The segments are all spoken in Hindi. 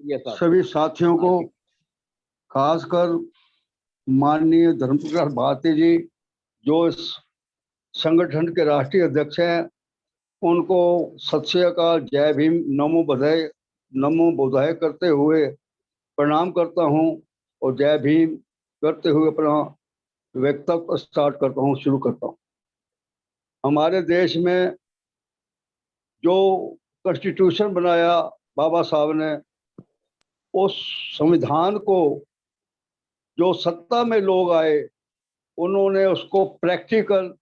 सभी साथियों को, खासकर माननीय धर्मप्रकाश भारती जी जो इस संगठन के राष्ट्रीय अध्यक्ष हैं, उनको सत श्री अकाल, जय भीम, नमो बुधाय करते हुए प्रणाम करता हूं और जय भीम करते हुए अपना वक्तव्य स्टार्ट करता हूं, शुरू करता हूं। हमारे देश में जो कॉन्स्टिट्यूशन बनाया बाबा साहब ने, उस संविधान को जो सत्ता में लोग आए उन्होंने उसको प्रैक्टिकल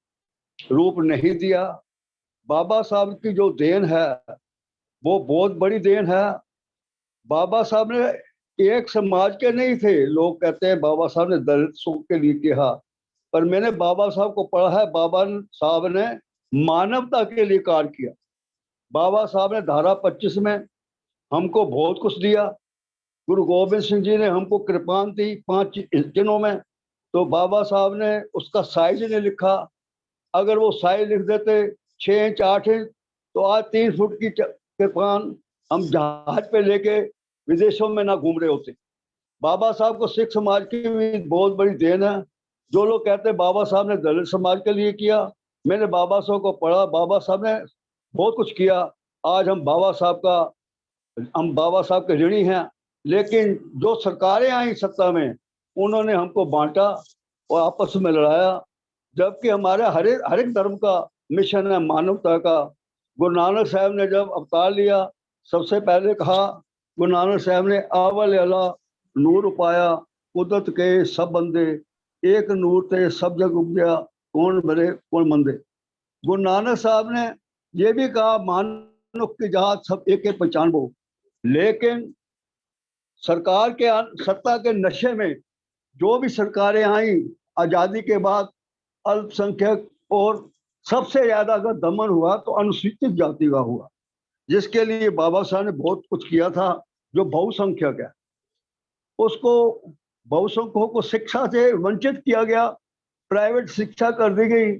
रूप नहीं दिया। बाबा साहब की जो देन है वो बहुत बड़ी देन है। बाबा साहब ने एक समाज के नहीं थे। लोग कहते हैं बाबा साहब ने दलित सुख के लिए किया, पर मैंने बाबा साहब को पढ़ा है। बाबा साहब ने मानवता के लिए कार्य किया। बाबा साहब ने धारा 25 में हमको बहुत कुछ दिया। गुरु गोबिंद सिंह जी ने हमको कृपान दी 5 दिनों में, तो बाबा साहब ने उसका साइज नहीं लिखा। अगर वो साइज लिख देते 6 इंच 8 इंच, तो आज 3 फुट की कृपान हम जहाज पे लेके विदेशों में ना घूम रहे होते। बाबा साहब को सिख समाज की भी बहुत बड़ी देन है। जो लोग कहते हैं बाबा साहब ने दलित समाज के लिए किया, मैंने बाबा साहब को पढ़ा। बाबा साहब ने बहुत कुछ किया। आज हम बाबा साहब के ऋणी हैं। लेकिन जो सरकारें आई सत्ता में, उन्होंने हमको बांटा और आपस में लड़ाया, जबकि हमारे हर एक धर्म का मिशन है मानवता का। गुरु नानक साहब ने जब अवतार लिया, सबसे पहले कहा गुरु नानक साहब ने, आवल अला नूर पाया, कुदरत के सब बंदे, एक नूर ते सब जग उपजया, कौन भले कौन मंदे। गुरु नानक साहब ने ये भी कहा, मानव की जहाज सब एक एक पहचान। लेकिन सरकार के सत्ता के नशे में जो भी सरकारें आई आजादी के बाद, अल्पसंख्यक और सबसे ज्यादा अगर दमन हुआ तो अनुसूचित जाति का हुआ, जिसके लिए बाबा साहब ने बहुत कुछ किया था। जो बहुसंख्यक है उसको, बहुसंख्यकों को शिक्षा से वंचित किया गया, प्राइवेट शिक्षा कर दी गई।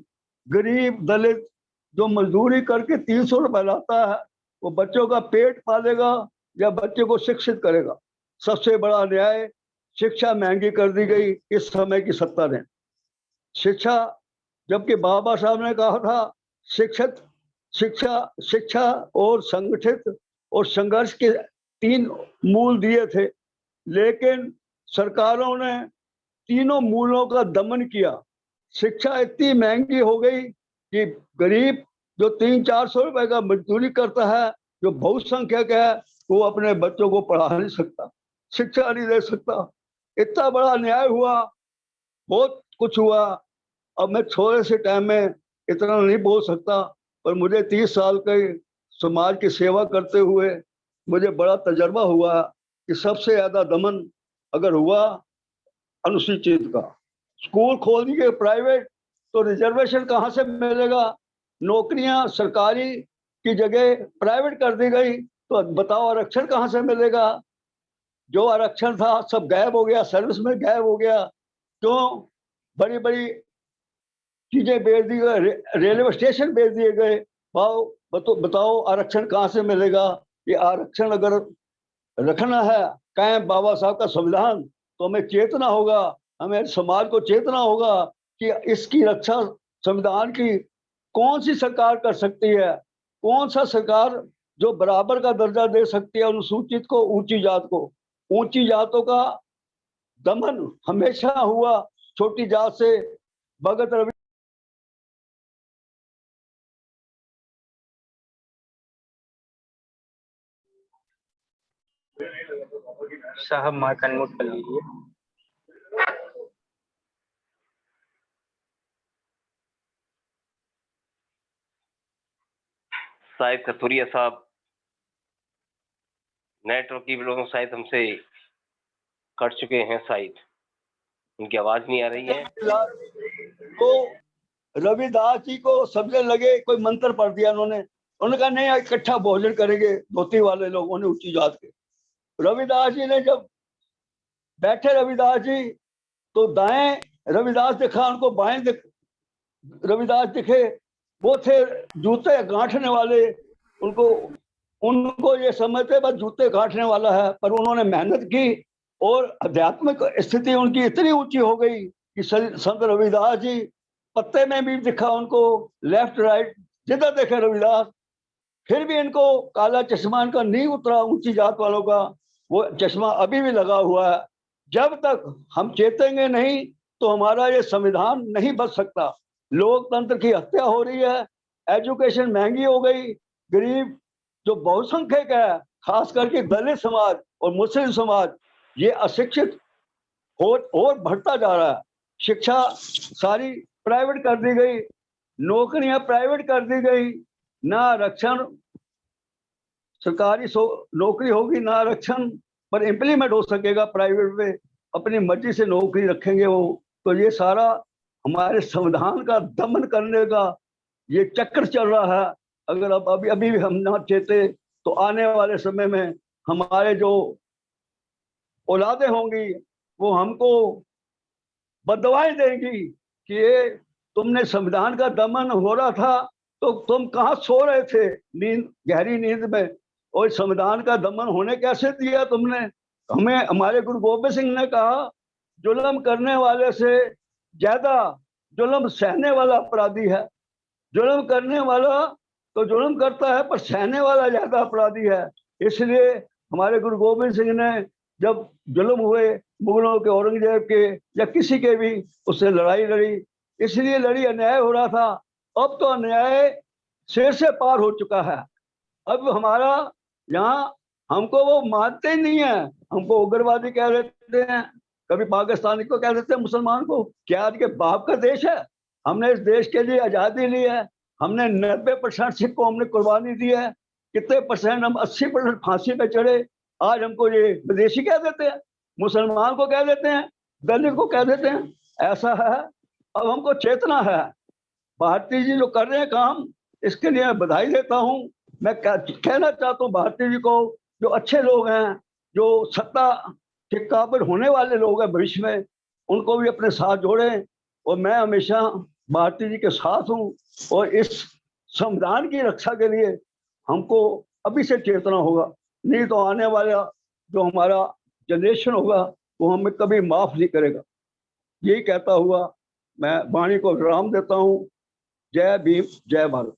गरीब दलित जो मजदूरी करके 300 रुपए लाता है, वो बच्चों का पेट पालेगा या बच्चे को शिक्षित करेगा? सबसे बड़ा अन्याय, शिक्षा महंगी कर दी गई इस समय की सत्ता ने। शिक्षा, जबकि बाबा साहब ने कहा था शिक्षा और संगठित और संघर्ष के 3 मूल दिए थे, लेकिन सरकारों ने तीनों मूलों का दमन किया। शिक्षा इतनी महंगी हो गई कि गरीब जो 300-400 रुपए का मजदूरी करता है, जो बहुसंख्यक है, वो अपने बच्चों को पढ़ा नहीं सकता, शिक्षा नहीं दे सकता। इतना बड़ा अन्याय हुआ, बहुत कुछ हुआ। अब मैं थोड़े से टाइम में इतना नहीं बोल सकता, पर मुझे 30 साल के समाज की सेवा करते हुए मुझे बड़ा तजर्बा हुआ कि सबसे ज्यादा दमन अगर हुआ अनुसूचित का। स्कूल खोल दिए प्राइवेट, तो रिजर्वेशन कहाँ से मिलेगा? नौकरियां सरकारी की जगह प्राइवेट कर दी गई, तो बताओ आरक्षण कहाँ से मिलेगा? जो आरक्षण था सब गायब हो गया, सर्विस में गायब हो गया। क्यों? बड़ी बड़ी चीजें बेच दी गई, रेलवे स्टेशन बेच दिए गए। बताओ आरक्षण कहाँ से मिलेगा? ये आरक्षण अगर रखना है कायम बाबा साहब का संविधान, तो हमें चेतना होगा, हमें समाज को चेतना होगा कि इसकी रक्षा संविधान की कौन सी सरकार कर सकती है। कौन सा सरकार जो बराबर का दर्जा दे सकती है अनुसूचित को, ऊंची जात को। ऊंची जातों का दमन हमेशा हुआ, छोटी जात से भगत रवि साहब माइक अनम्यूट कर लीजिए। शायद कथुरिया साहब नेटवर्क की प्रॉब्लम शायद हमसे कट चुके हैं, शायद उनकी आवाज नहीं आ रही है। तो रविदास जी को समझने लगे, कोई मंत्र पढ़ दिया उन्होंने कहा नहीं इकट्ठा भोजन करेंगे धोती वाले लोगों ने ऊंची जात के। रविदास जी ने जब बैठे रविदास जी, तो दाएं रविदास दिखा उनको, बाएं रविदास दिखे। वो थे जूते गांठने वाले, उनको उनको ये समझते बस जूते काटने वाला है, पर उन्होंने मेहनत की और आध्यात्मिक स्थिति उनकी इतनी ऊंची हो गई कि संत रविदास जी पत्ते में भी दिखा उनको, लेफ्ट राइट जिधर देखे रविदास, फिर भी इनको काला चश्मा इनका नहीं उतरा, ऊंची जात वालों का वो चश्मा अभी भी लगा हुआ है। जब तक हम चेतेंगे नहीं तो हमारा ये संविधान नहीं बच सकता। लोकतंत्र की हत्या हो रही है, एजुकेशन महंगी हो गई, गरीब जो बहुसंख्यक है, खास करके दलित समाज और मुस्लिम समाज, ये अशिक्षित और बढ़ता जा रहा है। शिक्षा सारी प्राइवेट कर दी गई, नौकरियां प्राइवेट कर दी गई, ना आरक्षण सरकारी नौकरी होगी, ना आरक्षण पर इम्प्लीमेंट हो सकेगा प्राइवेट में, अपनी मर्जी से नौकरी रखेंगे वो। तो ये सारा हमारे संविधान का दमन करने का ये चक्र चल रहा है। अगर अब अभी भी हम ना चेते तो आने वाले समय में हमारे जो औलादें होंगी वो हमको बददुआएं देंगी कि ये तुमने संविधान का दमन हो रहा था तो तुम कहाँ सो रहे थे नींद, गहरी नींद में, और संविधान का दमन होने कैसे दिया तुमने हमें। हमारे गुरु गोबिंद सिंह ने कहा, जुल्म करने वाले से ज्यादा जुल्म सहने वाला अपराधी है। जुल्म करने वाला तो जुल्म करता है, पर सहने वाला ज्यादा अपराधी है। इसलिए हमारे गुरु गोबिंद सिंह ने जब जुल्म हुए मुगलों के, औरंगजेब के या किसी के भी, उससे लड़ाई लड़ी, इसलिए लड़ी, अन्याय हो रहा था। अब तो अन्याय सिर से पार हो चुका है। अब हमारा यहाँ हमको वो मानते ही नहीं है, हमको उग्रवादी कह देते हैं, कभी पाकिस्तानी को कह देते हैं, मुसलमान को। क्या आज के बाप का देश है? हमने इस देश के लिए आजादी ली है, हमने 90% सिख को हमने कुर्बानी दी है, कितने परसेंट हम 80% फांसी पे चढ़े। आज हमको ये विदेशी कह देते हैं, मुसलमान को कह देते हैं, दलित को कह देते हैं, ऐसा है। अब हमको चेतना है। भारती जी जो कर रहे हैं काम, इसके लिए बधाई देता हूँ। मैं कहना चाहता हूँ भारती जी को, जो अच्छे लोग हैं, जो सत्ता के काबिल होने वाले लोग हैं भविष्य में, उनको भी अपने साथ जोड़ें। और मैं हमेशा भारती जी के साथ हूँ, और इस संविधान की रक्षा के लिए हमको अभी से चेतना होगा, नहीं तो आने वाला जो हमारा जनरेशन होगा वो हमें कभी माफ नहीं करेगा। यही कहता हुआ मैं वाणी को विराम देता हूँ। जय भीम, जय भारत।